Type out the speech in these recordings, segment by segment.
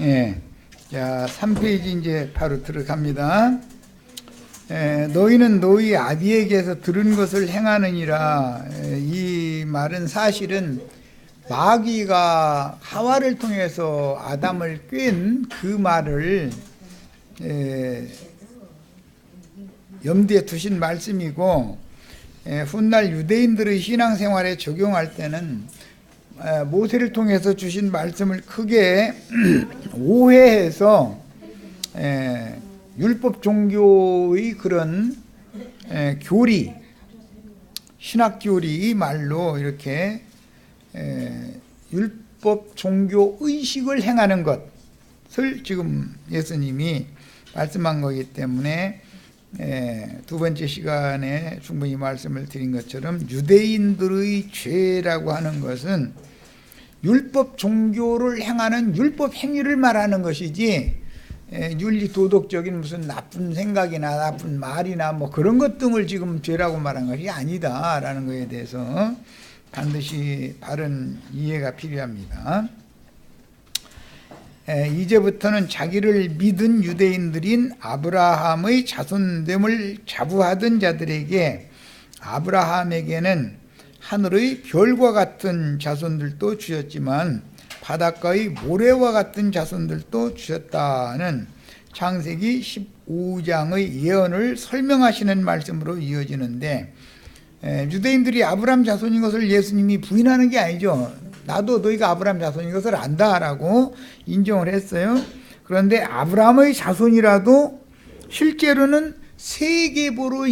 예. 자, 3페이지 이제 바로 들어갑니다. 너희는 너희 아비에게서 들은 것을 행하느니라. 이 말은 사실은 마귀가 하와를 통해서 아담을 꾀는 그 말을 염두에 두신 말씀이고, 훗날 유대인들의 신앙생활에 적용할 때는 모세를 통해서 주신 말씀을 크게 오해해서 율법 종교의 그런 교리, 신학 교리 말로 이렇게 율법 종교 의식을 행하는 것을 지금 예수님이 말씀한 거기 때문에 두 번째 시간에 충분히 말씀을 드린 것처럼 유대인들의 죄라고 하는 것은 율법 종교를 행하는 율법 행위를 말하는 것이지 윤리 도덕적인 무슨 나쁜 생각이나 나쁜 말이나 뭐 그런 것 등을 지금 죄라고 말한 것이 아니다라는 것에 대해서 반드시 바른 이해가 필요합니다. 이제부터는 자기를 믿은 유대인들인 아브라함의 자손됨을 자부하던 자들에게 아브라함에게는 하늘의 별과 같은 자손들도 주셨지만 바닷가의 모래와 같은 자손들도 주셨다는 창세기 15장의 예언을 설명하시는 말씀으로 이어지는데, 유대인들이 아브라함 자손인 것을 예수님이 부인하는 게 아니죠. 나도 너희가 아브라함 자손인 것을 안다라고 인정을 했어요. 그런데 아브라함의 자손이라도 실제로는 세 계보로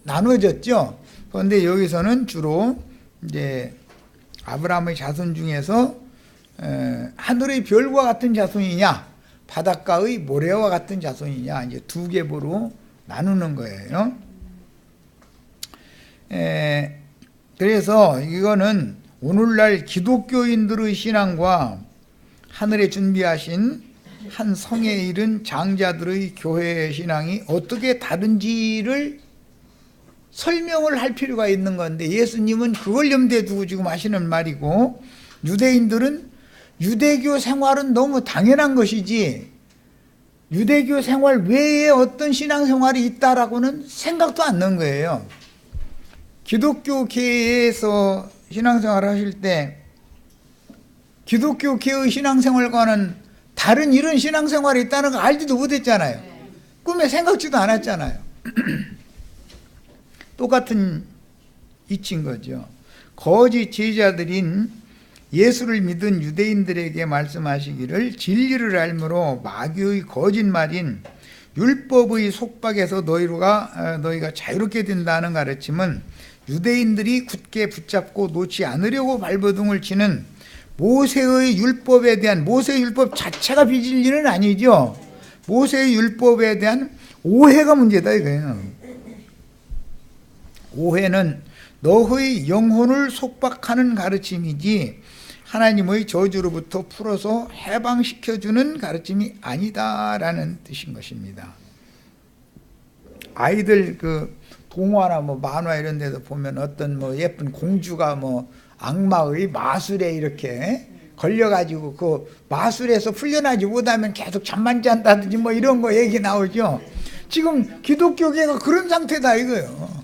나눠졌죠. 그런데 여기서는 주로 이제 아브라함의 자손 중에서 하늘의 별과 같은 자손이냐, 바닷가의 모래와 같은 자손이냐, 이제 두 계보로 나누는 거예요. 그래서 이거는 오늘날 기독교인들의 신앙과 하늘에 준비하신 한 성에 이른 장자들의 교회 신앙이 어떻게 다른지를 설명을 할 필요가 있는 건데, 예수님은 그걸 염두에 두고 지금 하시는 말이고, 유대인들은 유대교 생활은 너무 당연한 것이지 유대교 생활 외에 어떤 신앙생활이 있다라고는 생각도 안 난 거예요. 기독교계에서 신앙생활을 하실 때 기독교계의 신앙생활과는 다른 이런 신앙생활이 있다는 거 알지도 못했잖아요. 꿈에 생각지도 않았잖아요. 똑같은 이치인 거죠. 거짓 제자들인 예수를 믿은 유대인들에게 말씀하시기를 진리를 알므로 마귀의 거짓말인 율법의 속박에서 너희가 자유롭게 된다는 가르침은 유대인들이 굳게 붙잡고 놓지 않으려고 발버둥을 치는 모세의 율법에 대한, 모세의 율법 자체가 비진리는 아니죠. 모세의 율법에 대한 오해가 문제다 이거예요. 오해는 너의 영혼을 속박하는 가르침이지 하나님의 저주로부터 풀어서 해방시켜주는 가르침이 아니다라는 뜻인 것입니다. 아이들 그 동화나 뭐 만화 이런 데도 보면 어떤 뭐 예쁜 공주가 뭐 악마의 마술에 이렇게 걸려가지고 그 마술에서 풀려나지 못하면 계속 잠만 잔다든지 뭐 이런 거 얘기 나오죠. 지금 기독교계가 그런 상태다 이거예요.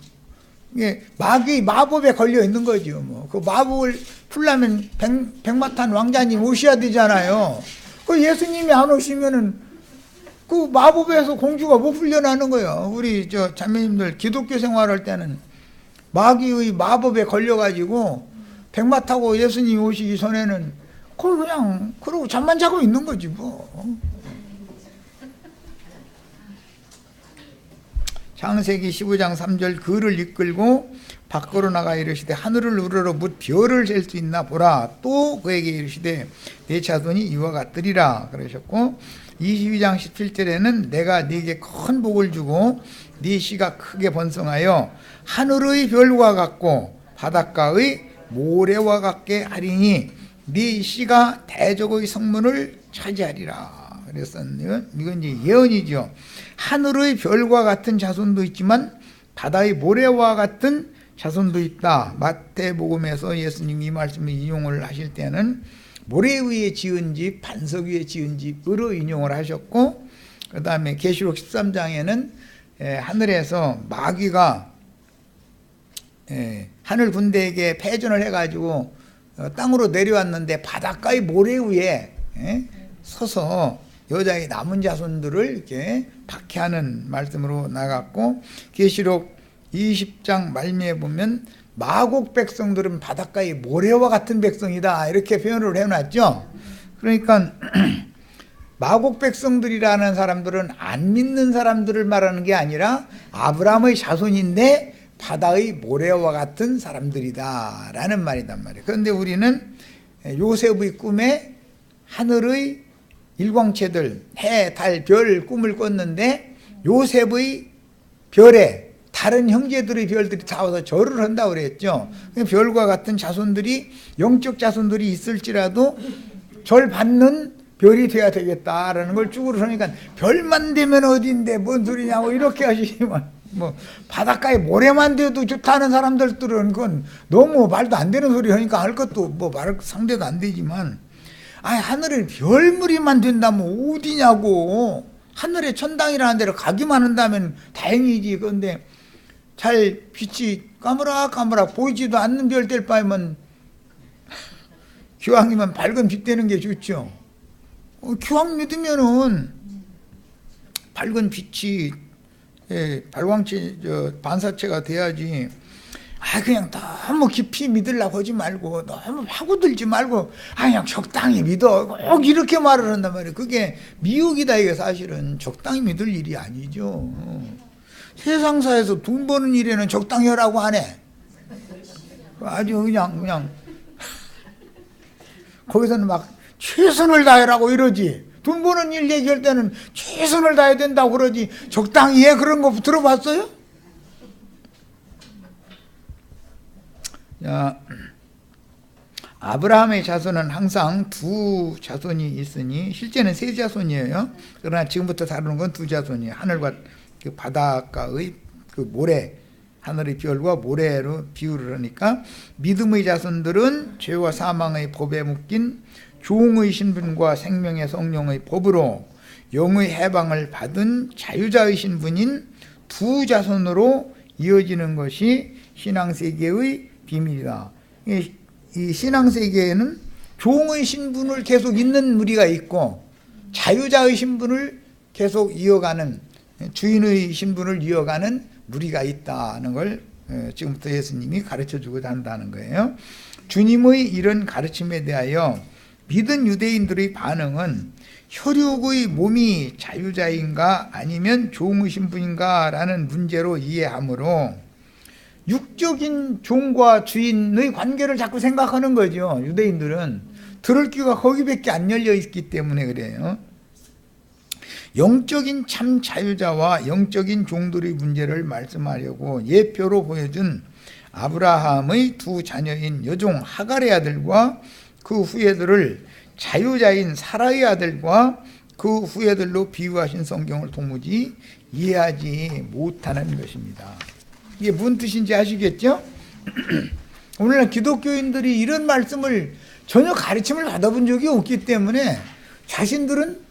이게 마귀 마법에 걸려 있는 거죠. 뭐 그 마법을 풀려면 백마탄 왕자님 오셔야 되잖아요. 그 예수님이 안 오시면은 그 마법에서 공주가 못 풀려나는 거예요. 우리 저 자매님들 기독교 생활할 때는 마귀의 마법에 걸려가지고 백마 타고 예수님이 오시기 전에는 그냥 그러고 잠만 자고 있는 거지 뭐. 창세기 15장 3절 그를 이끌고 밖으로 나가 이르시되 하늘을 우러러 뭇 별을 셀 수 있나 보라. 또 그에게 이르시되 내 자손이 이와 같으리라 그러셨고, 22장 17절에는 내가 네게 큰 복을 주고 네 씨가 크게 번성하여 하늘의 별과 같고 바닷가의 모래와 같게 하리니 네 씨가 대적의 성문을 차지하리라. 그래서 이건 이제 예언이죠. 하늘의 별과 같은 자손도 있지만 바다의 모래와 같은 자손도 있다. 마태복음에서 예수님이 이 말씀을 인용을 하실 때는 모래 위에 지은 집, 반석 위에 지은 집으로 인용을 하셨고, 그 다음에 계시록 13장에는 하늘에서 마귀가 하늘 군대에게 패전을 해가지고 땅으로 내려왔는데 바닷가의 모래 위에 서서 여자의 남은 자손들을 이렇게 박해하는 말씀으로 나갔고, 계시록 20장 말미에 보면 마곡 백성들은 바닷가의 모래와 같은 백성이다 이렇게 표현을 해놨죠. 그러니까 마곡 백성들이라는 사람들은 안 믿는 사람들을 말하는 게 아니라 아브라함의 자손인데 바다의 모래와 같은 사람들이다 라는 말이단 말이에요. 그런데 우리는 요셉의 꿈에 하늘의 일광체들, 해, 달, 별 꿈을 꿨는데 요셉의 별에 다른 형제들의 별들이 다 와서 절을 한다고 그랬죠. 별과 같은 자손들이, 영적 자손들이 있을지라도 절 받는 별이 돼야 되겠다라는 걸 쭉 그러니까 별만 되면 어딘데 뭔 소리냐고 이렇게 하시지만, 뭐 바닷가에 모래만 돼도 좋다는 사람들은 그건 너무 말도 안 되는 소리 하니까 할 것도 뭐 말 상대도 안 되지만, 아니 하늘에 별무리만 된다면 어디냐고. 하늘에 천당이라는 데를 가기만 한다면 다행이지. 그런데 잘 빛이 까무락까무락 보이지도 않는 별 될 바에는 기왕이면 밝은 빛 되는 게 좋죠. 기왕 믿으면은 밝은 빛이 발광체 반사체가 돼야지. 그냥 너무 깊이 믿으려고 하지 말고, 너무 파고들지 말고, 그냥 적당히 믿어. 꼭 이렇게 말을 한단 말이에요. 그게 미혹이다. 이게 사실은 적당히 믿을 일이 아니죠. 세상사에서 돈 버는 일에는 적당히 하라고 하네. 아주 그냥 거기서는 막 최선을 다해라고 이러지. 돈 버는 일 얘기할 때는 최선을 다해야 된다고 그러지. 적당히 해 그런 거 들어봤어요? 자, 아브라함의 자손은 항상 두 자손이 있으니 실제는 세 자손이에요. 그러나 지금부터 다루는 건 두 자손이에요. 하늘과 그 바닷가의 그 모래, 하늘의 별과 모래로 비유를 하니까, 믿음의 자손들은 죄와 사망의 법에 묶인 종의 신분과 생명의 성령의 법으로 영의 해방을 받은 자유자의 신분인 두 자손으로 이어지는 것이 신앙세계의 비밀이다. 이 신앙세계에는 종의 신분을 계속 있는 무리가 있고 자유자의 신분을 계속 이어가는, 주인의 신분을 이어가는 무리가 있다는 걸 지금부터 예수님이 가르쳐주고자 한다는 거예요. 주님의 이런 가르침에 대하여 믿은 유대인들의 반응은 혈육의 몸이 자유자인가 아니면 종의 신분인가 라는 문제로 이해하므로 육적인 종과 주인의 관계를 자꾸 생각하는 거죠. 유대인들은 들을 귀가 거기밖에 안 열려 있기 때문에 그래요. 영적인 참 자유자와 영적인 종들의 문제를 말씀하려고 예표로 보여준 아브라함의 두 자녀인 여종 하갈의 아들과 그 후예들을 자유자인 사라의 아들과 그 후예들로 비유하신 성경을 도무지 이해하지 못하는 것입니다. 이게 무슨 뜻인지 아시겠죠? 오늘날 기독교인들이 이런 말씀을 전혀 가르침을 받아본 적이 없기 때문에 자신들은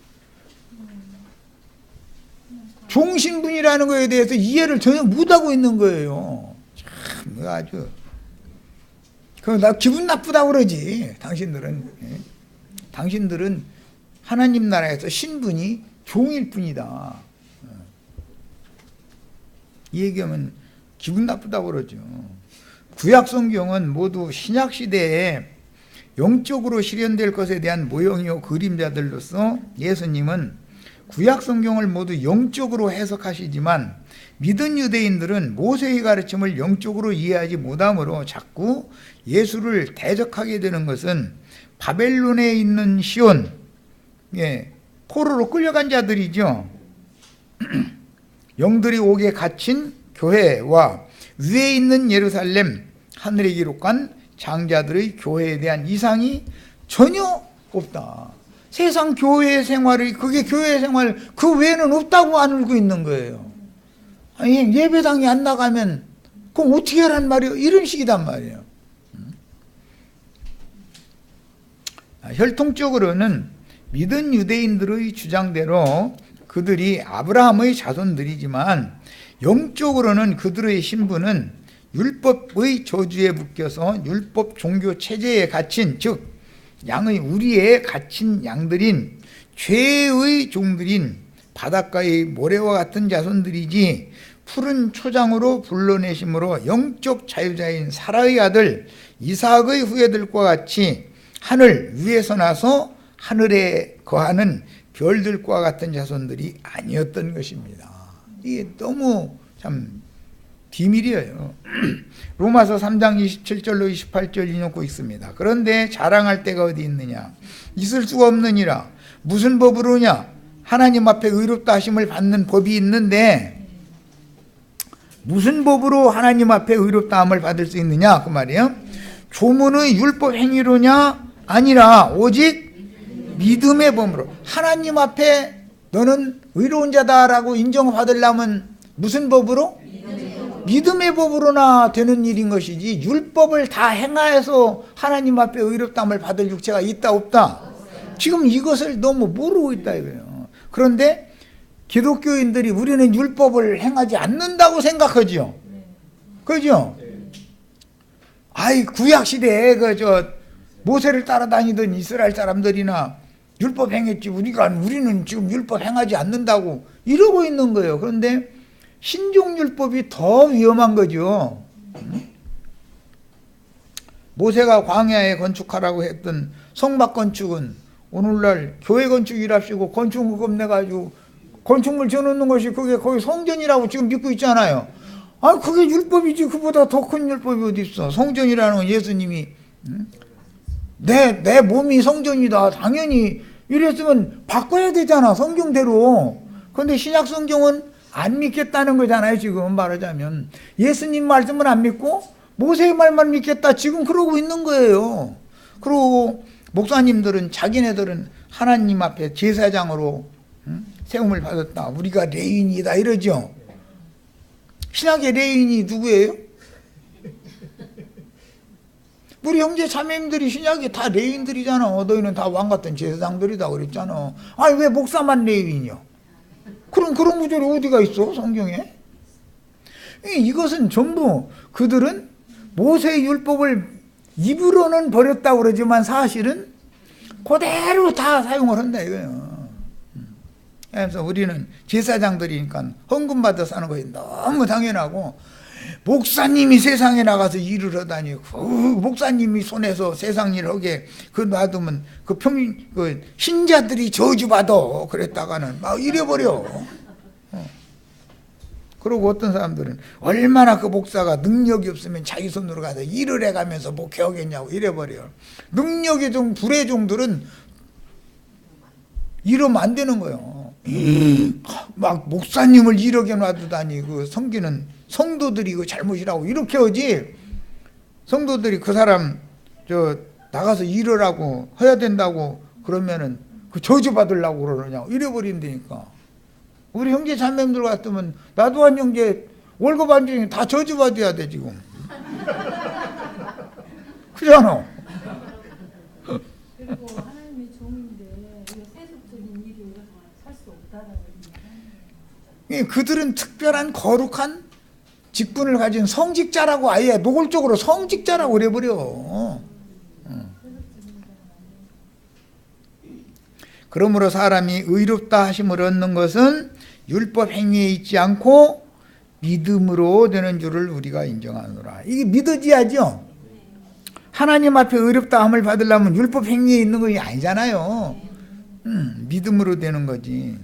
종신분이라는 것에 대해서 이해를 전혀 못하고 있는 거예요. 참 아주 나 기분 나쁘다고 그러지. 당신들은 하나님 나라에서 신분이 종일 뿐이다. 이 얘기하면 기분 나쁘다고 그러죠. 구약 성경은 모두 신약 시대에 영적으로 실현될 것에 대한 모형이요 그림자들로서 예수님은 구약 성경을 모두 영적으로 해석하시지만 믿은 유대인들은 모세의 가르침을 영적으로 이해하지 못하므로 자꾸 예수를 대적하게 되는 것은 바벨론에 있는 시온, 포로로 끌려간 자들이죠. 영들이 옥에 갇힌 교회와 위에 있는 예루살렘, 하늘에 기록한 장자들의 교회에 대한 이상이 전혀 없다. 세상 교회 생활이, 그게 교회 생활 그 외에는 없다고 알고 있는 거예요. 아니, 예배당에 안 나가면 그럼 어떻게 하란 말이에요? 이런 식이단 말이에요. 혈통적으로는 믿은 유대인들의 주장대로 그들이 아브라함의 자손들이지만 영적으로는 그들의 신분은 율법의 저주에 묶여서 율법 종교 체제에 갇힌, 즉 양의 우리에 갇힌 양들인 죄의 종들인 바닷가의 모래와 같은 자손들이지 푸른 초장으로 불러내심으로 영적 자유자인 사라의 아들 이삭의 후예들과 같이 하늘 위에서 나서 하늘에 거하는 별들과 같은 자손들이 아니었던 것입니다. 이게 너무 참 비밀이에요. 로마서 3장 27절로 28절 인용고 있습니다. 그런데 자랑할 때가 어디 있느냐? 있을 수가 없느니라. 무슨 법으로냐? 하나님 앞에 의롭다 하심을 받는 법이 있는데 무슨 법으로 하나님 앞에 의롭다 함을 받을 수 있느냐? 그 말이에요. 조문의 율법 행위로냐? 아니라 오직 믿음의 법으로. 하나님 앞에 너는 의로운 자다라고 인정받으려면 무슨 법으로? 믿음의 법으로나 되는 일인 것이지 율법을 다 행하여서 하나님 앞에 의롭다함을 받을 육체가 있다 없다? 지금 이것을 너무 모르고 있다 이거예요. 그런데 기독교인들이 우리는 율법을 행하지 않는다고 생각하죠. 그죠? 아이 구약시대에 모세를 따라다니던 이스라엘 사람들이나 율법 행했지 우리는 지금 율법 행하지 않는다고 이러고 있는 거예요. 그런데 신종율법이 더 위험한 거죠. 모세가 광야에 건축하라고 했던 성막 건축은 오늘날 교회 건축이랍시고 건축금 내가지고 건축물 지어놓는 것이 그게 거의 성전이라고 지금 믿고 있잖아요. 아, 그게 율법이지. 그보다 더 큰 율법이 어디 있어. 성전이라는 건 예수님이 내 몸이 성전이다. 당연히 이랬으면 바꿔야 되잖아. 성경대로. 그런데 신약 성경은 안 믿겠다는 거잖아요. 지금 말하자면 예수님 말씀을 안 믿고 모세의 말만 믿겠다. 지금 그러고 있는 거예요. 그리고 목사님들은 자기네들은 하나님 앞에 제사장으로 세움을 받았다. 우리가 레위인이다 이러죠. 신약의 레위인이 누구예요? 우리 형제 자매님들이 신약이 다 레위인들이잖아. 너희는 다 왕같은 제사장들이다 그랬잖아. 아니 왜 목사만 레위인이요? 그럼 그런 구절이 어디가 있어 성경에? 이것은 전부 그들은 모세의 율법을 입으로는 버렸다고 그러지만 사실은 그대로 다 사용을 한다 이거예요. 그래서 우리는 제사장들이니까 헌금 받아 사는 것이 너무 당연하고 목사님이 세상에 나가서 일을 하다니 목사님이 손에서 세상 일을 하게 놔두면 그 신자들이 저주받아 그랬다가는 막 잃어버려. 그리고 어떤 사람들은 얼마나 그 목사가 능력이 없으면 자기 손으로 가서 일을 해가면서 목회하겠냐고 이래버려. 능력이 좀 불의 종들은 이러면 안 되는 거예요. 막 목사님을 이렇게 놔두다니 그 섬기는 성도들이 그 잘못이라고 이렇게 하지. 성도들이 그 사람 나가서 일을 하고 해야 된다고 그러면은 그 저주 받으려고 그러냐고 이래버린다니까. 우리 형제 자매님들 같으면 나도 한 형제 월급 안 주니 다 저주 받아야 돼 지금. 그잖아. 그리고 하나님의 종인데 세속적인 일을 살 수 없다라는 거예요. 그들은 특별한 거룩한 직분을 가진 성직자라고 아예 노골적으로 성직자라고 그래버려. 그러므로 사람이 의롭다 하심을 얻는 것은 율법 행위에 있지 않고 믿음으로 되는 줄을 우리가 인정하노라. 이게 믿어지야죠. 하나님 앞에 의롭다 함을 받으려면 율법 행위에 있는 것이 아니잖아요. 믿음으로 되는 거지.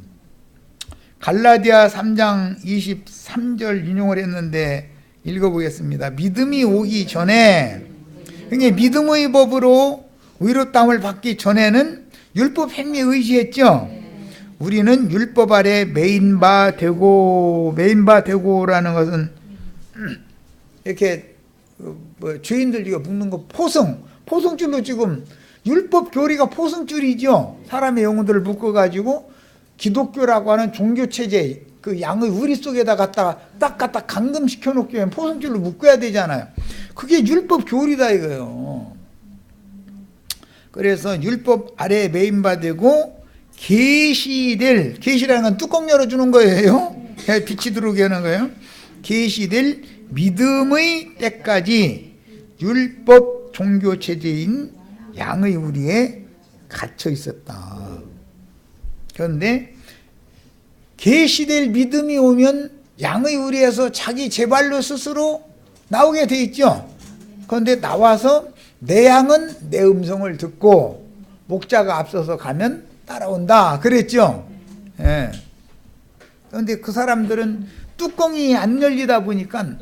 갈라디아 3장 23절 인용을 했는데 읽어보겠습니다. 믿음이 오기 전에, 그러니까 믿음의 법으로 의롭다함을 받기 전에는 율법 행위에 의지했죠. 우리는 율법 아래 메인 바 되고라는 것은 이렇게 죄인들 이거 묶는 거 포성줄로 지금 율법 교리가 포성줄이죠. 사람의 영혼들을 묶어가지고 기독교라고 하는 종교체제 그 양의 우리 속에다 갖다 감금시켜 놓기 위해 포성줄로 묶어야 되잖아요. 그게 율법 교리다 이거예요. 그래서 율법 아래에 매인바되고 계시라는 건 뚜껑 열어주는 거예요. 빛이 들어오게 하는 거예요. 계시될 믿음의 때까지 율법 종교 체제인 양의 우리에 갇혀 있었다. 그런데 계시될 믿음이 오면 양의 우리에서 자기 제발로 스스로 나오게 돼 있죠. 그런데 나와서 내 양은 내 음성을 듣고 목자가 앞서서 가면 따라온다 그랬죠. 예. 그런데 그 사람들은 뚜껑이 안 열리다 보니까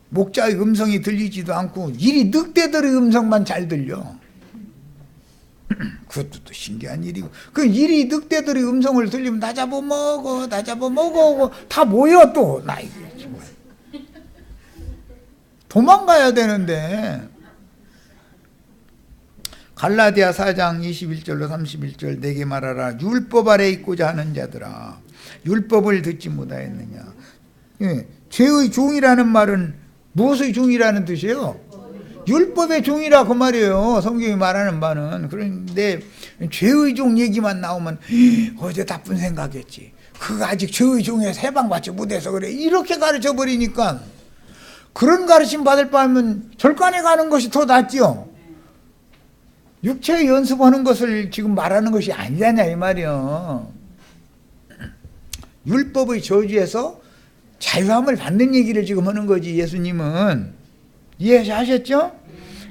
목자의 음성이 들리지도 않고 이리 늑대들의 음성만 잘 들려. 그것도 또 신기한 일이고, 그 이리 늑대들의 음성을 들리면 나 잡아먹어 다 모여. 또 나 이거 도망가야 되는데. 갈라디아 4장 21절로 31절 내게 말하라. 율법 아래 있고자 하는 자들아, 율법을 듣지 못하였느냐. 예, 죄의 종이라는 말은 무엇의 종이라는 뜻이에요? 율법의 종이라 그 말이에요. 성경이 말하는 바는. 그런데 죄의 종 얘기만 나오면 어제 나쁜 생각했지, 그거 아직 죄의 종에서 해방받지 못해서 그래, 이렇게 가르쳐 버리니까 그런 가르침 받을 바면 절간에 가는 것이 더 낫죠. 육체의 연습하는 것을 지금 말하는 것이 아니잖냐 이 말이요. 율법의 저주에서 자유함을 받는 얘기를 지금 하는 거지 예수님은. 이해하셨죠?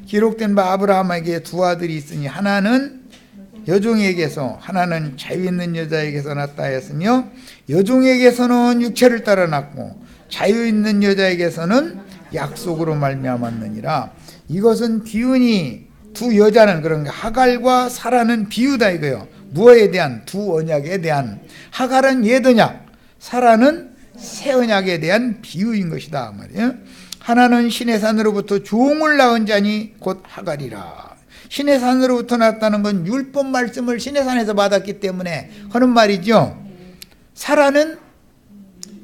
기록된 바 아브라함에게 두 아들이 있으니 하나는 여종에게서 하나는 자유 있는 여자에게서 났다 했으며 여종에게서는 육체를 따라 났고 자유 있는 여자에게서는 약속으로 말미암았느니라. 이것은 비유니 두 여자는 그런 게 하갈과 사라는 비유다 이거요. 무엇에 대한? 두 언약에 대한. 하갈은 옛 언약, 사라는 새 언약에 대한 비유인 것이다 말이에요. 하나는 신의 산으로부터 종을 낳은 자니 곧 하갈이라. 신의 산으로부터 났다는 건 율법 말씀을 신의 산에서 받았기 때문에 하는 말이죠. 사라는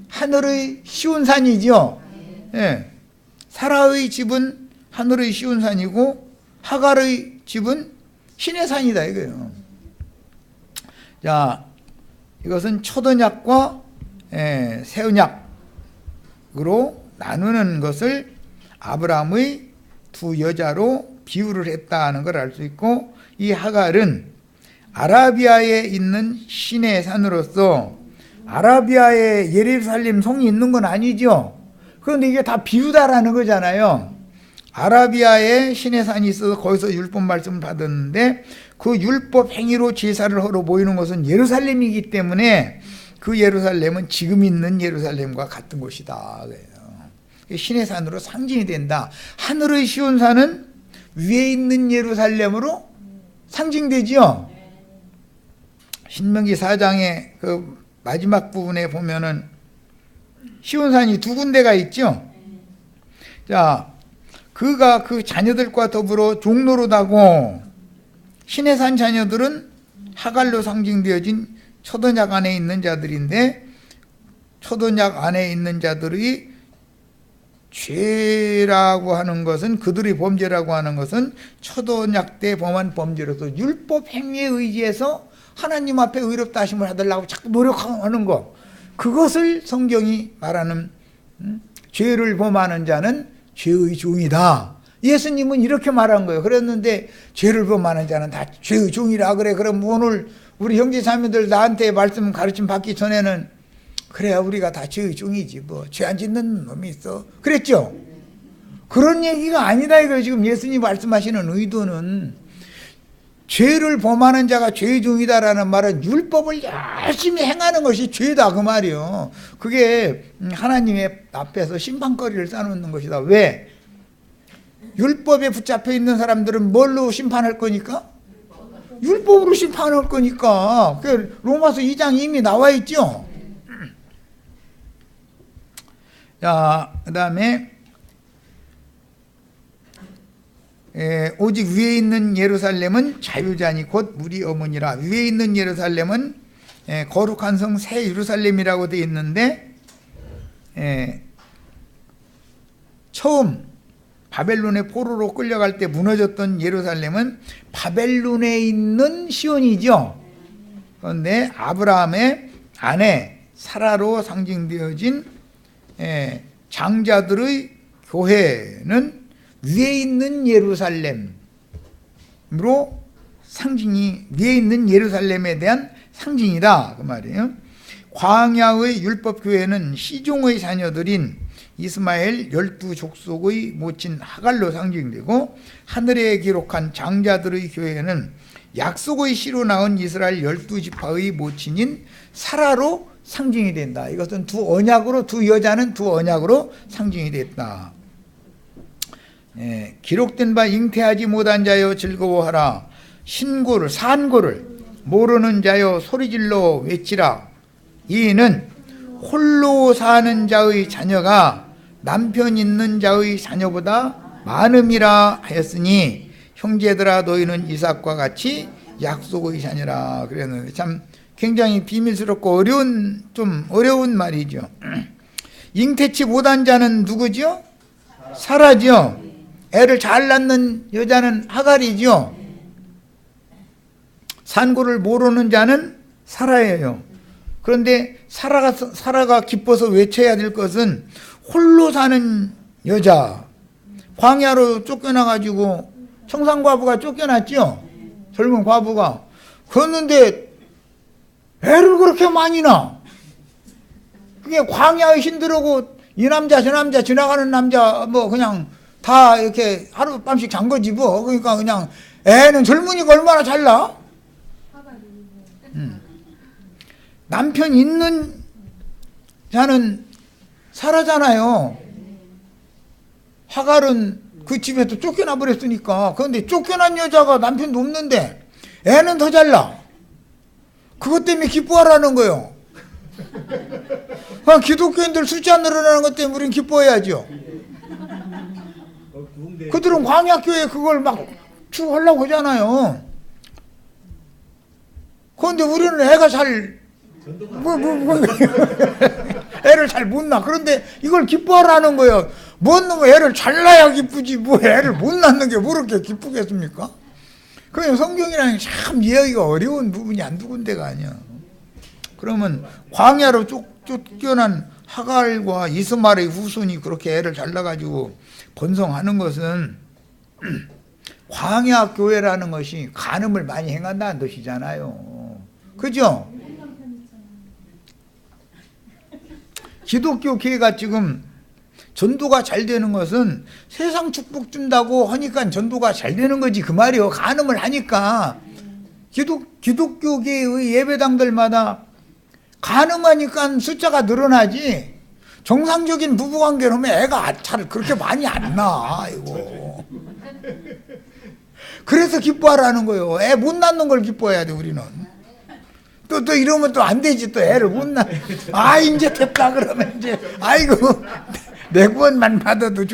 하늘의 시온 산이죠. 예. 사라의 집은 하늘의 시온 산이고 하갈의 집은 신의 산이다 이거예요. 자, 이것은 첫 언약과 새 언약으로 나누는 것을 아브라함의 두 여자로 비유를 했다는 걸 알 수 있고, 이 하갈은 아라비아에 있는 신의 산으로서 아라비아에 예루살렘 성이 있는 건 아니죠. 그런데 이게 다 비유다라는 거잖아요. 아라비아에 신의 산이 있어서 거기서 율법 말씀을 받았는데 그 율법 행위로 제사를 하러 모이는 것은 예루살렘이기 때문에 그 예루살렘은 지금 있는 예루살렘과 같은 곳이다. 신의 산으로 상징이 된다. 하늘의 시온 산은 위에 있는 예루살렘으로 상징되지요. 신명기 4장의 그 마지막 부분에 보면은 시온산이 두 군데가 있죠. 자, 그가 그 자녀들과 더불어 종노릇하고 신의 산 자녀들은 하갈로 상징되어진 초don약 안에 있는 자들인데, 초don약 안에 있는 자들이 죄라고 하는 것은, 그들의 범죄라고 하는 것은 초don약 때 범한 범죄로서 율법 행위에 의지해서 하나님 앞에 의롭다 하심을 받으려고 자꾸 노력하는 것, 그것을 성경이 말하는 죄를 범하는 자는 죄의 종이다. 예수님은 이렇게 말한 거예요. 그랬는데 죄를 범하는 자는 다 죄의 종이라 그래. 그럼 오늘 우리 형제 자매들 나한테 말씀 가르침 받기 전에는 그래야 우리가 다 죄의 종이지, 뭐 죄 안 짓는 놈이 있어 그랬죠. 그런 얘기가 아니다 이거예요. 지금 예수님 말씀하시는 의도는 죄를 범하는 자가 죄의 종이다라는 말은 율법을 열심히 행하는 것이 죄다 그 말이요. 그게 하나님의 앞에서 심판거리를 쌓아놓는 것이다. 왜? 율법에 붙잡혀 있는 사람들은 뭘로 심판할 거니까? 율법으로 심판할 거니까. 그 로마서 2장 이미 나와 있죠. 자, 그 다음에 오직 위에 있는 예루살렘은 자유자니 곧 우리 어머니라. 위에 있는 예루살렘은 거룩한 성 새 예루살렘이라고 되어 있는데, 처음 바벨론의 포로로 끌려갈 때 무너졌던 예루살렘은 바벨론에 있는 시온이죠. 그런데 아브라함의 아내 사라로 상징되어진 장자들의 교회는 위에 있는 예루살렘으로 상징이, 위에 있는 예루살렘에 대한 상징이다 그 말이에요. 광야의 율법교회는 시종의 자녀들인 이스마엘 12족속의 모친 하갈로 상징되고, 하늘에 기록한 장자들의 교회는 약속의 씨로 낳은 이스라엘 12지파의 모친인 사라로 상징이 된다. 이것은 두 언약으로, 두 여자는 두 언약으로 상징이 됐다. 기록된 바 잉태하지 못한 자여 즐거워하라. 신고를, 산고를 모르는 자여 소리질러 외치라. 이는 홀로 사는 자의 자녀가 남편 있는 자의 자녀보다 많음이라 하였으니 형제들아 너희는 이삭과 같이 약속의 자녀라. 그랬는데 참 굉장히 비밀스럽고 좀 어려운 말이죠. 잉태치 못한 자는 누구죠? 사라죠. 애를 잘 낳는 여자는 하갈이죠. 산고를 모르는 자는 사라예요. 그런데 사라가 기뻐서 외쳐야 될 것은 홀로 사는 여자, 광야로 쫓겨나가지고 청산과부가 쫓겨났죠. 젊은 과부가. 그랬는데 애를 그렇게 많이 낳아. 그게 광야의 신들하고 이 남자 저 남자 지나가는 남자 뭐 그냥 다 이렇게 하룻밤씩 잔 거지 뭐. 그러니까 그냥 애는 젊으니까 얼마나 잘 낳아? 남편 있는 자는 사라잖아요. 하갈은 그 집에서 쫓겨나 버렸으니까. 그런데 쫓겨난 여자가 남편도 없는데 애는 더 잘나. 그것 때문에 기뻐하라는 거예요. 기독교인들 숫자 늘어나는 것 때문에 우리는 기뻐해야죠. 그들은 광야교회 그걸 막 추구하려고 하잖아요. 그런데 우리는 애가 잘 애를 잘 못 낳아. 그런데 이걸 기뻐하라는 거예요. 뭔 놈의 애를 잘 낳아야 기쁘지 뭐 애를 못 낳는 게 뭐 그렇게 기쁘겠습니까? 그냥 성경이라는 게 참 이해하기가 어려운 부분이 한두 군데가 아니야. 그러면 광야로 쫓겨난 하갈과 이스마엘의 후손이 그렇게 애를 잘 낳아가지고 번성하는 것은 광야 교회라는 것이 간음을 많이 행한다는 뜻이잖아요. 그죠? 기독교 교회가 지금 전도가 잘 되는 것은 세상 축복 준다고 하니까 전도가 잘 되는 거지 그 말이요. 간음을 하니까 기독교계의 예배당들마다 간음하니까 숫자가 늘어나지 정상적인 부부관계로 하면 애가 잘 그렇게 많이 안 나. 이거. 그래서 기뻐하라는 거예요. 애 못 낳는 걸 기뻐해야 돼 우리는. 또 이러면 또 안 되지. 또 애를 못 낳. 이제 됐다 그러면 이제 아이고 내 구원만 받아도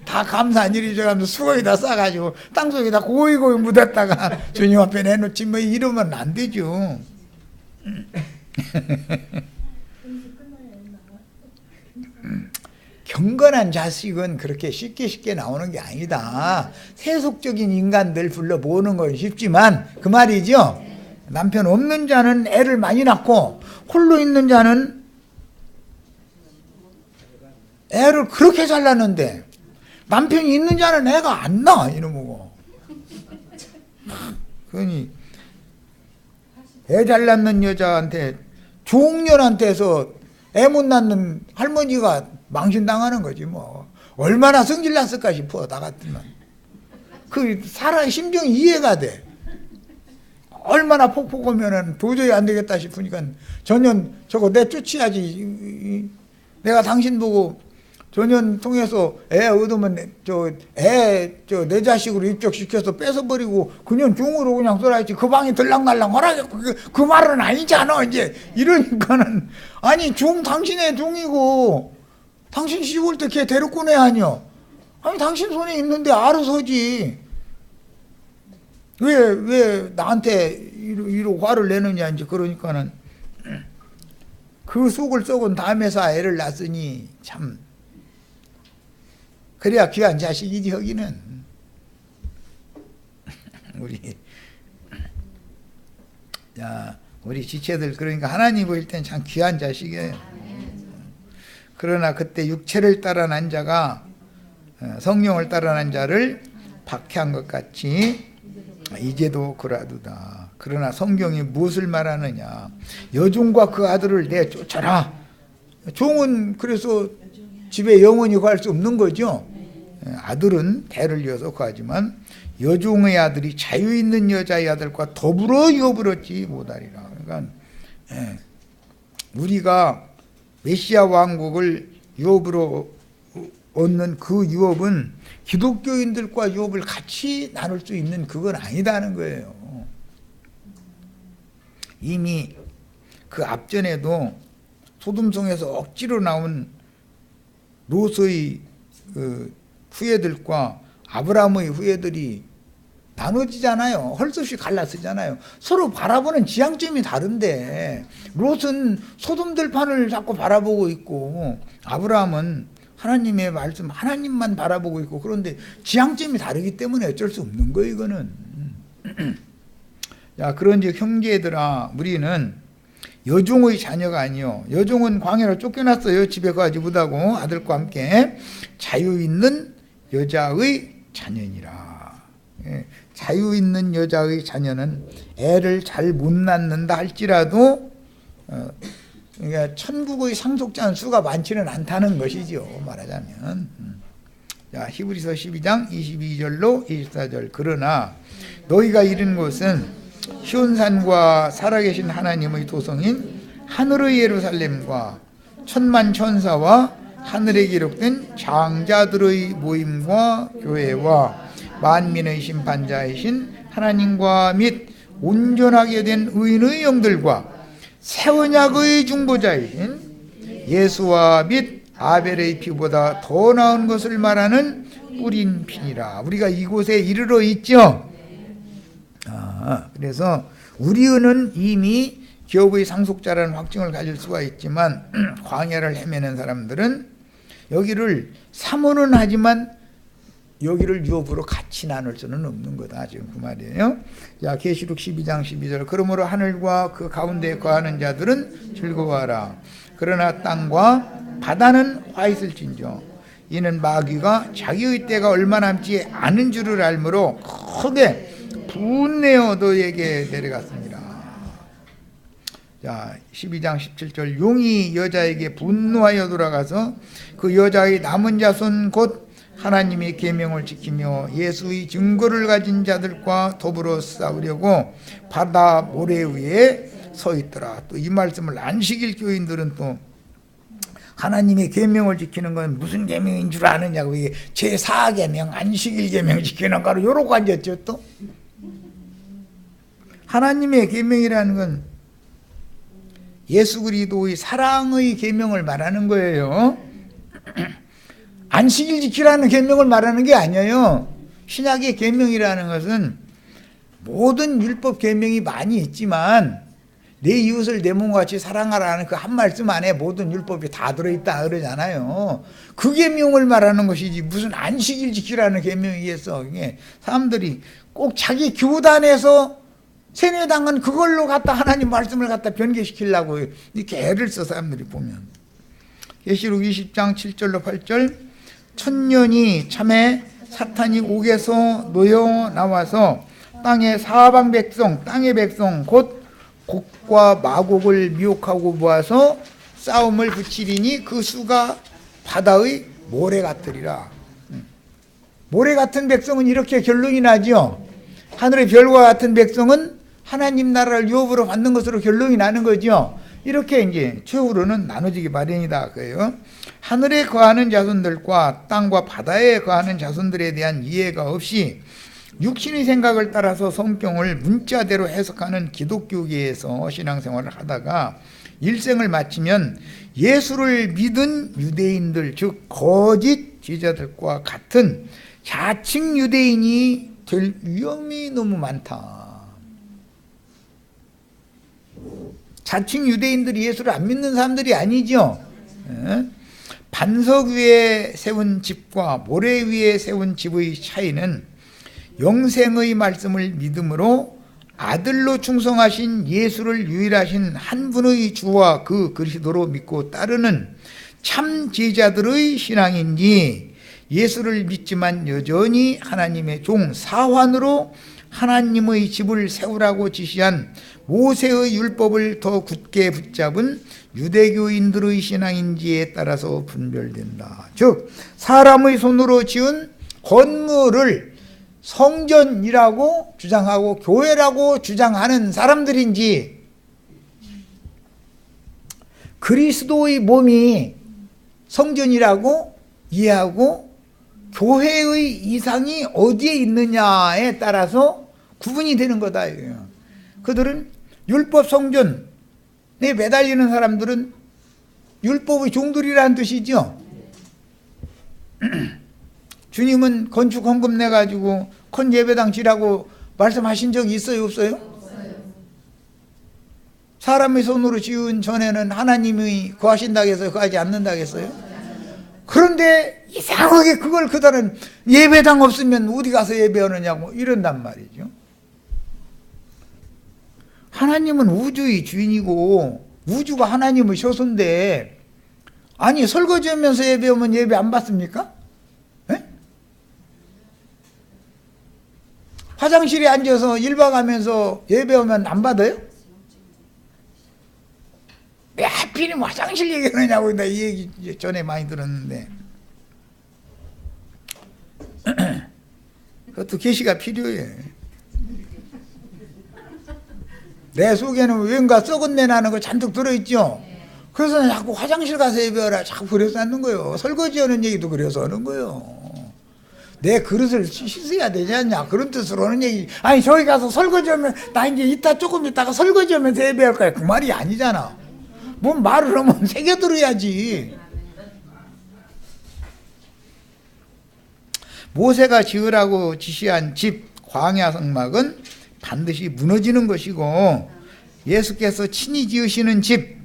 다 감사한 일이죠. 하면서 수고에다 싸가지고 땅속에다 고이고이 묻었다가 주님 앞에 내놓지 뭐 이러면 안 되죠. 경건한 자식은 그렇게 쉽게 나오는 게 아니다. 세속적인 인간들 불러 모으는 건 쉽지만 그 말이죠. 남편 없는 자는 애를 많이 낳고 홀로 있는 자는 애를 그렇게 잘 낳는데 남편이 있는 자는 애가 안 낳아 이놈이고. 그러니 애 잘 낳는 여자한테 종년한테서 애 못 낳는 할머니가 망신당하는 거지 뭐. 얼마나 성질 났을까 싶어 나 같으면. 그 사람의 심정이 이해가 돼. 얼마나 폭폭하면은 도저히 안 되겠다 싶으니까 전년 저거 내쫓아야지. 내가 당신 보고 전년 통해서 애 얻으면 내 자식으로 입적시켜서 뺏어버리고 그년 종으로 그냥 쏘라했지. 그 방에 들락날락 하라. 그 말은 아니잖아. 이제 이러니까는 아니 종 당신의 종이고 당신 시골 때 걔 데리고 내 아니여. 아니 당신 손에 있는데 알아서 하지. 왜 나한테 이로 화를 내느냐 이제. 그러니까는 그 속을 썩은 다음에서 애를 낳았으니 참 그래야 귀한 자식이지 여기는. 우리 지체들 그러니까 하나님 보일 땐 참 귀한 자식이에요. 그러나 그때 육체를 따라 난 자가 성령을 따라 난 자를 박해한 것 같이 이제도 그러하도다. 그러나 성경이 무엇을 말하느냐. 여종과 그 아들을 내쫓아라. 종은 그래서 집에 영원히 거할 수 없는 거죠. 아들은 대를 이어서 거하지만 여종의 아들이 자유 있는 여자의 아들과 더불어 유업을 얻지 못하리라. 그러니까 우리가 메시아 왕국을 유업으로 얻는 그 유업은 기독교인들과 유업을 같이 나눌 수 있는 그건 아니다는 거예요. 이미 그 앞전에도 소돔성에서 억지로 나온 롯의 그 후예들과 아브라함의 후예들이 나눠지잖아요. 헐 수 없이 갈라서잖아요. 서로 바라보는 지향점이 다른데 롯은 소돔 들판을 자꾸 바라보고 있고 아브라함은 하나님의 말씀 하나님만 바라보고 있고 그런데 지향점이 다르기 때문에 어쩔 수 없는 거예요. 이거는. 자, 그런즉 형제들아 우리는 여종의 자녀가 아니요 여종은 광야로 쫓겨났어요. 집에 거하지 못하고 아들과 함께 자유 있는 여자의 자녀니라. 자유 있는 여자의 자녀는 애를 잘 못 낳는다 할지라도 그러니까 천국의 상속자는 수가 많지는 않다는 것이죠. 말하자면. 자, 히브리서 12장 22절로 24절. 그러나 너희가 이른 곳은 시온산과 살아계신 하나님의 도성인 하늘의 예루살렘과 천만 천사와 하늘에 기록된 장자들의 모임과 교회와 만민의 심판자이신 하나님과 및 온전하게 된 의인의 영들과 새 언약의 중보자이신 예수와 및 아벨의 피보다 더 나은 것을 말하는 뿌린 피니라. 우리가 이곳에 이르러 있죠. 그래서 우리는 이미 기업의 상속자라는 확증을 가질 수가 있지만 광야를 헤매는 사람들은 여기를 사모는 하지만 여기를 유업으로 같이 나눌 수는 없는 거다. 지금 그 말이에요. 자, 계시록 12장 12절. 그러므로 하늘과 그 가운데에 거하는 자들은 즐거워하라. 그러나 땅과 바다는 화 있을진저 이는 마귀가 자기의 때가 얼마 남지 않은 줄을 알므로 크게 분내어 너에게 내려갔습니다. 자, 12장 17절. 용이 여자에게 분노하여 돌아가서 그 여자의 남은 자손 곧 하나님의 계명을 지키며 예수의 증거를 가진 자들과 더불어 싸우려고 바다 모래 위에 서 있더라. 또 이 말씀을 안식일 교인들은 또 하나님의 계명을 지키는 건 무슨 계명인 줄 아느냐고 이게 제4계명 안식일 계명 지키는 거로 요러고 앉았죠. 또 하나님의 계명이라는 건 예수 그리스도의 사랑의 계명을 말하는 거예요. 안식일 지키라는 계명을 말하는 게 아니에요. 신약의 계명이라는 것은 모든 율법 계명이 많이 있지만 내 이웃을 내 몸과 같이 사랑하라는 그 한 말씀 안에 모든 율법이 다 들어있다 그러잖아요. 그 계명을 말하는 것이지 무슨 안식일 지키라는 계명이겠어. 이게 사람들이 꼭 자기 교단에서 세뇌당은 그걸로 갖다 하나님 말씀을 갖다 변개시키려고 이렇게 애를 써. 사람들이 보면 계시록 20장 7절로 8절. 천년이 참에 사탄이 옥에서 놓여 나와서 땅의 사방 백성 땅의 백성 곧 곡과 마곡을 미혹하고 모아서 싸움을 붙이리니 그 수가 바다의 모래 같으리라. 모래 같은 백성은 이렇게 결론이 나죠. 하늘의 별과 같은 백성은 하나님 나라를 유업으로 받는 것으로 결론이 나는 거죠. 이렇게 이제 최후로는 나눠지기 마련이다. 그래요. 하늘에 거하는 자손들과 땅과 바다에 거하는 자손들에 대한 이해가 없이 육신의 생각을 따라서 성경을 문자대로 해석하는 기독교계에서 신앙생활을 하다가 일생을 마치면 예수를 믿은 유대인들 즉 거짓 지자들과 같은 자칭 유대인이 될 위험이 너무 많다. 자칭 유대인들이 예수를 안 믿는 사람들이 아니죠. 반석 위에 세운 집과 모래 위에 세운 집의 차이는 영생의 말씀을 믿음으로 아들로 충성하신 예수를 유일하신 한 분의 주와 그 그리스도로 믿고 따르는 참 제자들의 신앙인지, 예수를 믿지만 여전히 하나님의 종 사환으로 하나님의 집을 세우라고 지시한 모세의 율법을 더 굳게 붙잡은 유대교인들의 신앙인지에 따라서 분별된다. 즉 사람의 손으로 지은 건물을 성전이라고 주장하고 교회라고 주장하는 사람들인지, 그리스도의 몸이 성전이라고 이해하고 교회의 이상이 어디에 있느냐에 따라서 구분이 되는 거다. 그들은 율법 성전에 매달리는 사람들은 율법의 종들이라는 뜻이죠. 주님은 건축 헌금 내가지고 큰 예배당 지라고 말씀하신 적이 있어요, 없어요? 없어요. 사람의 손으로 지은 전에는 하나님이 거하신다고 해서 거하지 않는다고 했어요? 그런데 이상하게 그걸 그들은 예배당 없으면 어디 가서 예배하느냐고 이런단 말이죠. 하나님은 우주의 주인이고 우주가 하나님의 효소인데, 아니 설거지하면서 예배하면 예배 안 받습니까? 에? 화장실에 앉아서 일박하면서 예배하면 안 받아요? 왜 하필이면 화장실 얘기하느냐고 나 이 얘기 전에 많이 들었는데 그것도 계시가 필요해. 내 속에는 왠가 썩은 내 나는 거 잔뜩 들어있죠. 그래서 자꾸 화장실 가서 예배하라 자꾸 그래서 하는 거예요. 설거지하는 얘기도 그래서 하는 거예요. 내 그릇을 씻어야 되지 않냐 그런 뜻으로 하는 얘기. 아니 저기 가서 설거지하면 나 이제 이따 조금 있다가 설거지하면서 예배할 거야 그 말이 아니잖아. 뭔 말을 하면 새겨들어야지. 모세가 지으라고 지시한 집 광야 성막은 반드시 무너지는 것이고, 예수께서 친히 지으시는 집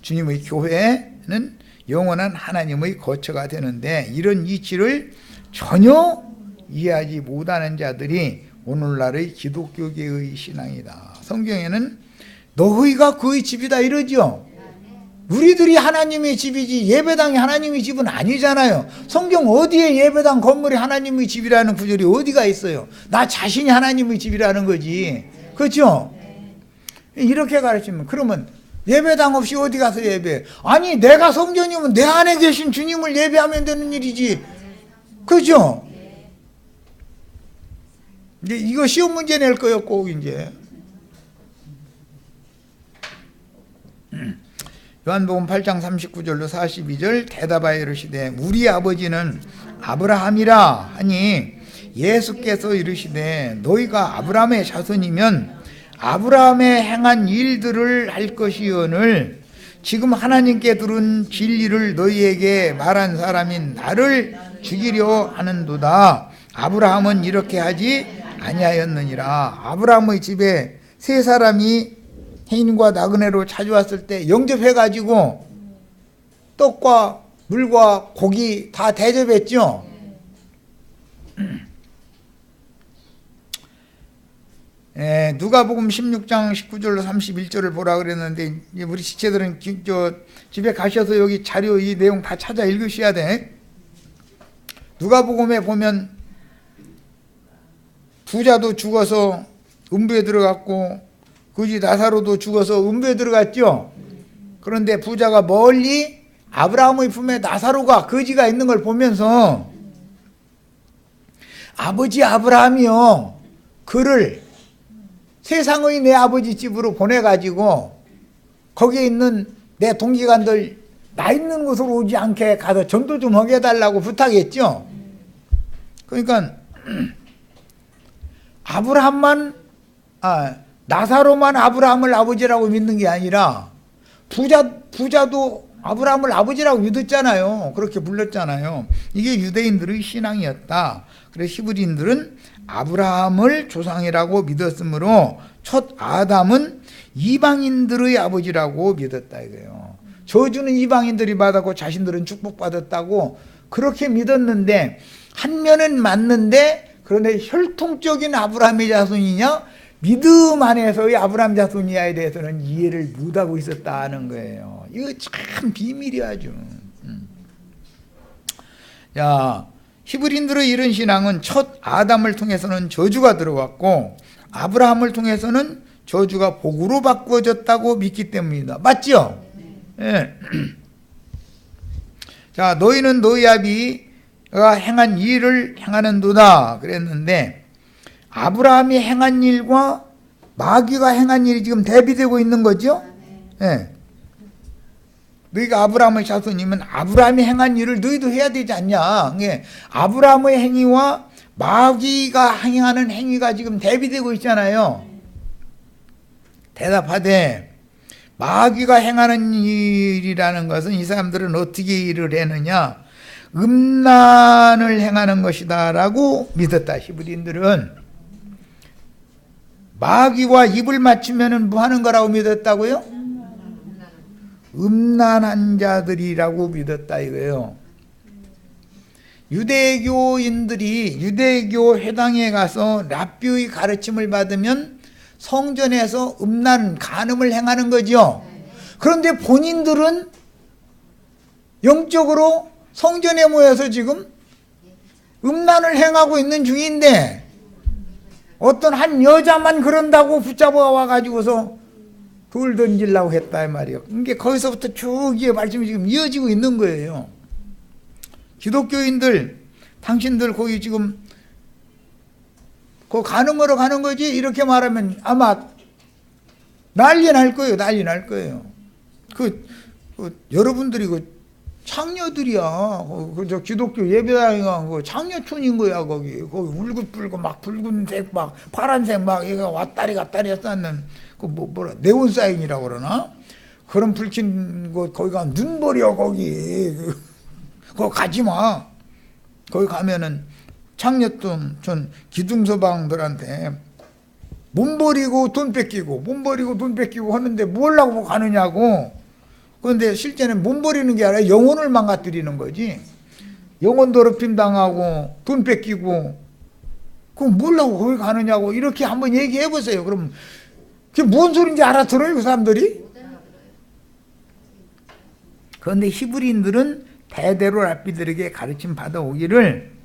주님의 교회는 영원한 하나님의 거처가 되는데, 이런 이치를 전혀 이해하지 못하는 자들이 오늘날의 기독교계의 신앙이다. 성경에는 너희가 그의 집이다 이러죠. 우리들이 하나님의 집이지 예배당이 하나님의 집은 아니잖아요. 성경 어디에 예배당 건물이 하나님의 집이라는 구절이 어디가 있어요? 나 자신이 하나님의 집이라는 거지. 그렇죠? 이렇게 가르치면, 그러면 예배당 없이 어디 가서 예배해? 아니 내가 성전이면 내 안에 계신 주님을 예배하면 되는 일이지. 그렇죠? 이제 이거 시험 문제 낼 거예요 꼭 이제. 요한복음 8장 39절로 42절 대답하여 이르시되 우리 아버지는 아브라함이라 하니, 예수께서 이르시되 너희가 아브라함의 자손이면 아브라함의 행한 일들을 할 것이오늘 지금 하나님께 들은 진리를 너희에게 말한 사람인 나를 죽이려 하는도다. 아브라함은 이렇게 하지 아니하였느니라. 아브라함의 집에 세 사람이 해인과 나그네로 찾아왔을 때 영접해가지고 떡과 물과 고기 다 대접했죠. 누가복음 16장 19절로 31절을 보라 그랬는데, 우리 지체들은 집에 가셔서 여기 자료 이 내용 다 찾아 읽으셔야 돼. 누가복음에 보면 부자도 죽어서 음부에 들어갔고 그지 나사로도 죽어서 음부에 들어갔죠. 그런데 부자가 멀리 아브라함의 품에 나사로가 거지가 있는 걸 보면서 아버지 아브라함이요, 그를 세상의 내 아버지 집으로 보내가지고 거기에 있는 내 동기관들 나 있는 곳으로 오지 않게 가서 전도 좀 하게 해달라고 부탁했죠. 그러니까 나사로만 아브라함을 아버지라고 믿는 게 아니라 부자도 아브라함을 아버지라고 믿었잖아요. 그렇게 불렀잖아요. 이게 유대인들의 신앙이었다. 그래서 히브리인들은 아브라함을 조상이라고 믿었으므로 첫 아담은 이방인들의 아버지라고 믿었다 이거예요. 저주는 이방인들이 받았고 자신들은 축복받았다고 그렇게 믿었는데, 한 면은 맞는데, 그런데 혈통적인 아브라함의 자손이냐 믿음 안에서의 아브라함 자손이냐에 대해서는 이해를 못하고 있었다는 거예요. 이거 참 비밀이 아주. 자, 히브리인들의 이런 신앙은 첫 아담을 통해서는 저주가 들어왔고 아브라함을 통해서는 저주가 복으로 바꾸어졌다고 믿기 때문이다. 맞죠? 예. 자, 너희는 너희 아비가 행한 일을 행하는도다 그랬는데, 아브라함이 행한 일과 마귀가 행한 일이 지금 대비되고 있는 거죠? 예. 너희가 아브라함의 자손이면 아브라함이 행한 일을 너희도 해야 되지 않냐? 예. 아브라함의 행위와 마귀가 행하는 행위가 지금 대비되고 있잖아요. 대답하되, 마귀가 행하는 일이라는 것은 이 사람들은 어떻게 일을 했느냐? 음란을 행하는 것이다 라고 믿었다. 히브리인들은 마귀와 입을 맞추면 뭐 하는 거라고 믿었다고요? 음란한 자들이라고 믿었다 이거예요. 유대교인들이 유대교 회당에 가서 랍비의 가르침을 받으면 성전에서 음란, 간음을 행하는 거죠. 그런데 본인들은 영적으로 성전에 모여서 지금 음란을 행하고 있는 중인데, 어떤 한 여자만 그런다고 붙잡아 와가지고서 돌 던지려고 했다 이 말이에요. 그게 거기서부터 쭉 이 말씀이 지금 이어지고 있는 거예요. 기독교인들, 당신들 거기 지금 그 간음으로 가는 거지? 이렇게 말하면 아마 난리 날 거예요. 난리 날 거예요. 여러분들이 창녀들이야. 저 기독교 예배당에 간 창녀촌인 거야. 거기 울긋불긋 막 붉은색 막 파란색 막 얘가 왔다리 갔다리 했었는 뭐라 네온 사인이라고 그러나? 그런 불킨 곳 거기 가면 눈버려 거기. 거기 가지 마. 거기 가면은 창녀촌 기둥서방들한테 몸 버리고 돈 뺏기고 몸 버리고 돈 뺏기고 하는데 뭘 하고 가느냐고. 그런데 실제는 몸 버리는 게 아니라 영혼을 망가뜨리는 거지. 영혼 더럽힘 당하고 돈 뺏기고 그럼 뭘 하고 거기 가느냐고. 이렇게 한번 얘기해 보세요. 그럼 그게 뭔 소리인지 알아들어요 그 사람들이? 그런데 히브리인들은 대대로 랍비들에게 가르침 받아오기를,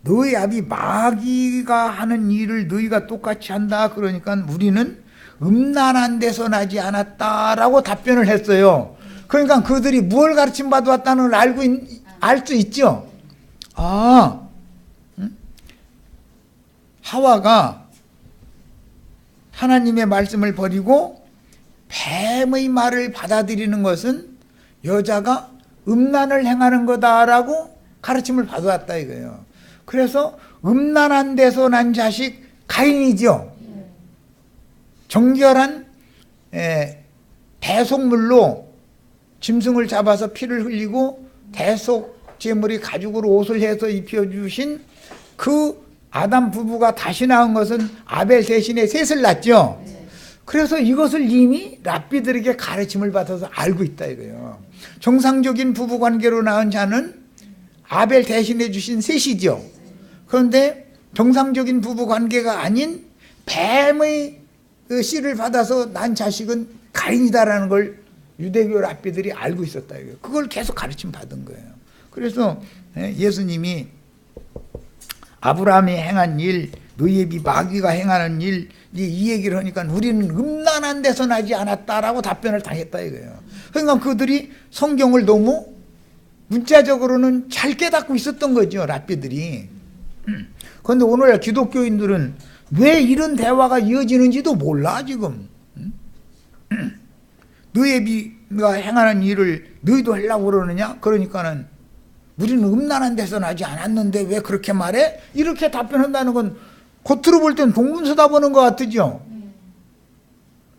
너희 아비 마귀가 하는 일을 너희가 똑같이 한다. 그러니까 우리는 음란한 데서 나지 않았다라고 답변을 했어요. 그러니까 그들이 뭘 가르침 받아왔다는 걸 알 수 있죠. 하와가 하나님의 말씀을 버리고 뱀의 말을 받아들이는 것은 여자가 음란을 행하는 거다라고 가르침을 받아왔다 이거예요. 그래서 음란한 데서 난 자식 가인이죠. 정결한 대속물로 짐승을 잡아서 피를 흘리고 대속 제물이 가죽으로 옷을 해서 입혀주신 그 아담 부부가 다시 낳은 것은 아벨 대신에 셋을 낳죠. 그래서 이것을 이미 랍비들에게 가르침을 받아서 알고 있다 이거예요. 정상적인 부부 관계로 낳은 자는 아벨 대신해 주신 셋이죠. 그런데 정상적인 부부 관계가 아닌 뱀의 씨를 받아서 난 자식은 가인이다라는 걸 유대교 랍비들이 알고 있었다 이거예요. 그걸 계속 가르침 받은 거예요. 그래서 예수님이 아브라함이 행한 일, 너희의 비 마귀가 행하는 일, 이 얘기를 하니까 우리는 음란한 데서 나지 않았다라고 답변을 당했다 이거예요. 그러니까 그들이 성경을 너무 문자적으로는 잘 깨닫고 있었던 거죠, 랍비들이. 그런데 오늘날 기독교인들은 왜 이런 대화가 이어지는지도 몰라 지금. 너희의 비가 행하는 일을 너희도 하려고 그러느냐? 그러니까는 우리는 음란한 데서 나지 않았는데 왜 그렇게 말해? 이렇게 답변한다는 건 겉으로 볼 땐 동문서답하는 것 같으죠?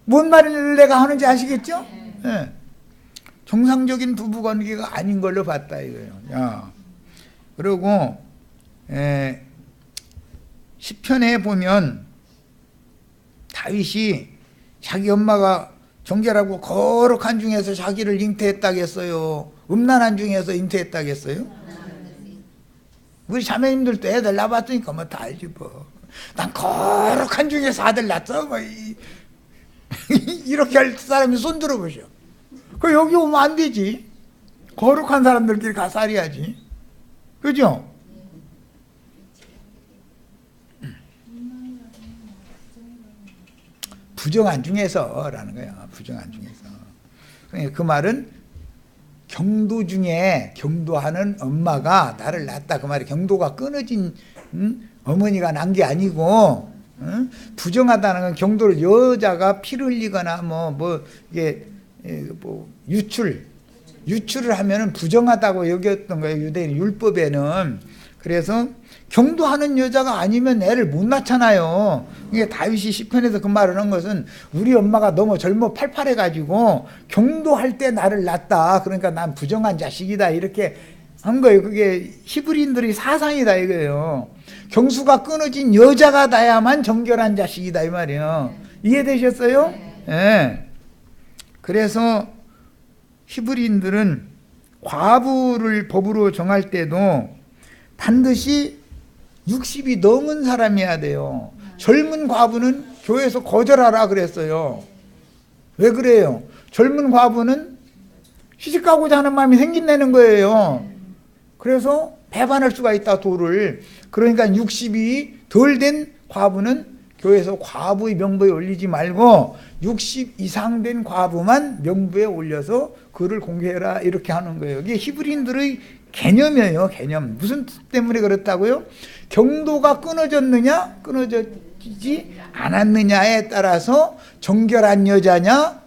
뭔 말을 내가 하는지 아시겠죠? 네. 정상적인 부부관계가 아닌 걸로 봤다 이거예요. 야. 그리고 시편에 보면 다윗이 자기 엄마가 정결하고 거룩한 중에서 자기를 잉태했다겠어요? 음란한 중에서 잉태했다겠어요? 우리 자매님들도 애들 낳아봤으니까 뭐 다 알지 뭐. 난 거룩한 중에서 아들 낳았어 뭐 이렇게 할 사람이 손 들어보셔. 그 여기 오면 안 되지. 거룩한 사람들끼리 가서 살아야지. 그죠? 부정한 중에서라는 거야. 부정한 중에서. 그러니까 그 말은 경도 중에 경도하는 엄마가 나를 낳았다 그 말이 경도가 끊어진 어머니가 난 게 아니고 부정하다는 건 경도를 여자가 피를 흘리거나 뭐 이게 뭐 유출을 하면은 부정하다고 여겼던 거예요. 유대인 율법에는. 그래서 경도하는 여자가 아니면 애를 못 낳잖아요. 이게 다윗이 시편에서 그 말을 한 것은 우리 엄마가 너무 젊어 팔팔해가지고 경도할 때 나를 낳았다. 그러니까 난 부정한 자식이다. 이렇게 한 거예요. 그게 히브리인들의 사상이다 이거예요. 경수가 끊어진 여자가 나야만 정결한 자식이다 이 말이에요. 이해되셨어요? 예. 네. 그래서 히브리인들은 과부를 법으로 정할 때도 반드시 60이 넘은 사람이어야 돼요. 젊은 과부는 교회에서 거절하라 그랬어요. 왜 그래요? 젊은 과부는 시집가고자 하는 마음이 생긴다는 거예요. 그래서 배반할 수가 있다 도를. 그러니까 60이 덜 된 과부는 교회에서 과부의 명부에 올리지 말고 60 이상 된 과부만 명부에 올려서 그를 공개해라 이렇게 하는 거예요. 이게 히브리인들의 개념이에요. 개념. 무슨 뜻 때문에 그렇다고요? 경도가 끊어졌느냐 끊어지지 않았느냐에 따라서 정결한 여자냐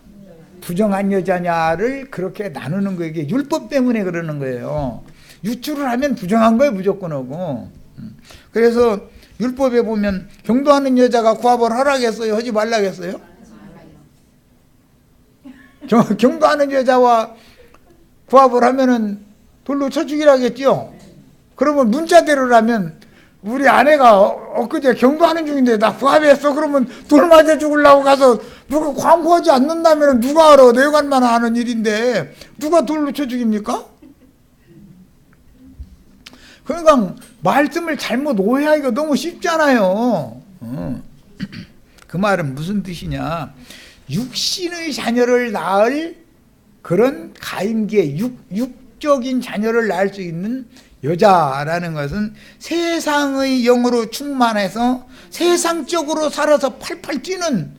부정한 여자냐를 그렇게 나누는 거예요. 이게 율법 때문에 그러는 거예요. 유출을 하면 부정한 거예요. 무조건 하고. 그래서 율법에 보면 경도하는 여자가 구합을 하라겠어요? 하지 말라겠어요? 경도하는 여자와 구합을 하면은 돌로 쳐 죽이라겠죠? 그러면 문자대로라면 우리 아내가 엊그제 경도하는 중인데 나 구합했어. 그러면 돌 맞아 죽으려고 가서 누가 광고하지 않는다면 누가 알아? 내관만 하는 일인데 누가 돌로 쳐 죽입니까? 그러니까 말씀을 잘못 오해하기가 너무 쉽잖아요. 그 말은 무슨 뜻이냐? 육신의 자녀를 낳을 그런 가임기에 육적인 자녀를 낳을 수 있는 여자라는 것은 세상의 영으로 충만해서 세상적으로 살아서 팔팔 뛰는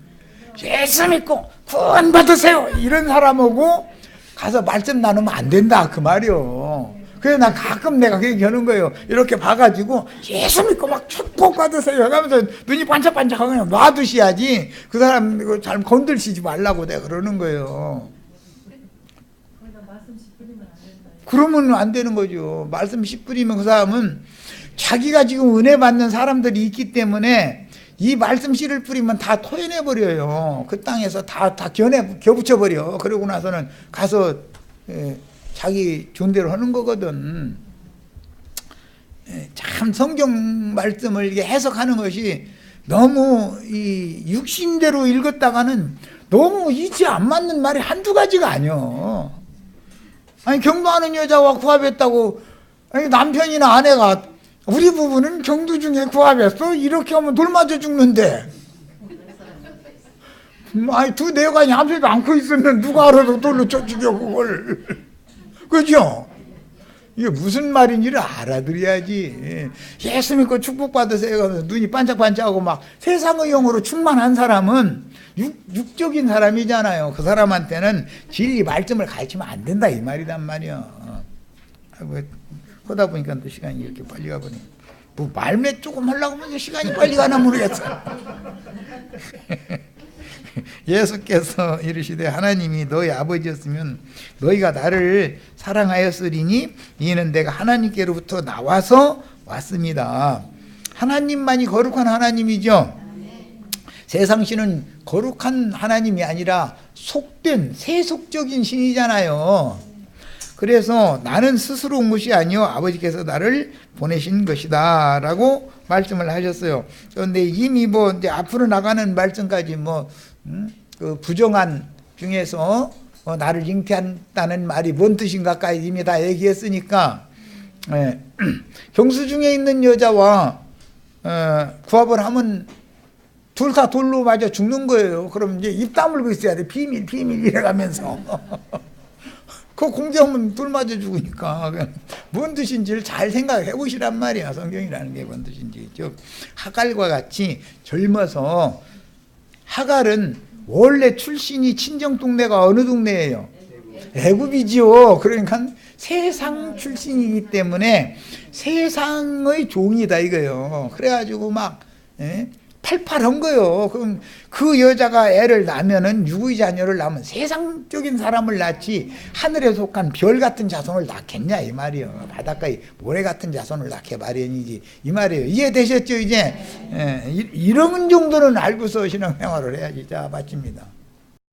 예수 믿고 구원 받으세요 이런 사람하고 가서 말씀 나누면 안 된다 그 말이요. 그래서 난 가끔 내가 그렇게 하는 거예요. 이렇게 봐가지고 예수 믿고 막 축복 받으세요 하면서 눈이 반짝반짝하고 그냥 놔두셔야지 그 사람 잘 건들시지 말라고 내가 그러는 거예요. 그러면 안 되는 거죠. 말씀 씨 뿌리면 그 사람은 자기가 지금 은혜 받는 사람들이 있기 때문에 이 말씀 씨를 뿌리면 다 토해내 버려요. 그 땅에서 다 겨붙여 버려. 그러고 나서는 가서 자기 존대로 하는 거거든. 참 성경 말씀을 이게 해석하는 것이 너무 이 육신대로 읽었다가는 너무 이치 안 맞는 말이 한두 가지가 아니요. 아니 경도하는 여자와 구합했다고 아니 남편이나 아내가 우리 부부는 경도 중에 구합했어? 이렇게 하면 돌 맞아 죽는데 아니 두 내관이 함수도 않고 있으면 누가 알아도 돌로 쳐 죽여 그걸. 그죠? 이게 무슨 말인지를 알아들어야지. 예수 믿고 축복받으세요 하면서 눈이 반짝반짝하고 막 세상의 영으로 충만한 사람은 육적인 사람이잖아요. 그 사람한테는 진리 말씀을 가르치면 안 된다 이 말이란 말이야. 하다 보니까 또 시간이 이렇게 빨리 가버리네. 뭐 말매 조금 하려고 하면 시간이 빨리 가나 모르겠어. 예수께서 이르시되 하나님이 너희 아버지였으면 너희가 나를 사랑하였으리니 이는 내가 하나님께로부터 나와서 왔습니다. 하나님만이 거룩한 하나님이죠. 세상 신은 거룩한 하나님이 아니라 속된 세속적인 신이잖아요. 그래서 나는 스스로 온 것이 아니요 아버지께서 나를 보내신 것이다 라고 말씀을 하셨어요. 그런데 이미 뭐 이제 앞으로 나가는 말씀까지 그 부정한 중에서 나를 잉태한다는 말이 뭔 뜻인가까지 이미 다 얘기했으니까 예. 경수 중에 있는 여자와 구합을 하면 둘 다 돌로 맞아 죽는 거예요. 그럼 이제 입 다물고 있어야 돼. 비밀 비밀 이래가면서 그 공개하면 둘 맞아 죽으니까 뭔 뜻인지를 잘 생각해 보시란 말이야. 성경이라는 게 뭔 뜻인지. 즉 하갈과 같이 젊어서, 하갈은 원래 출신이 친정 동네가 어느 동네예요? 애굽이지요. 그러니까 세상 출신이기 때문에 세상의 종이다 이거예요. 그래가지고 막 팔팔한 거예요. 그럼 그 여자가 애를 낳으면은 유의 자녀를 낳으면 세상적인 사람을 낳지 하늘에 속한 별 같은 자손을 낳겠냐 이 말이에요. 바닷가에 모래 같은 자손을 낳게 마련이지 이 말이에요. 이해되셨죠 이제? 이런 정도는 알고서 신앙생활을 해야지. 자, 마칩니다.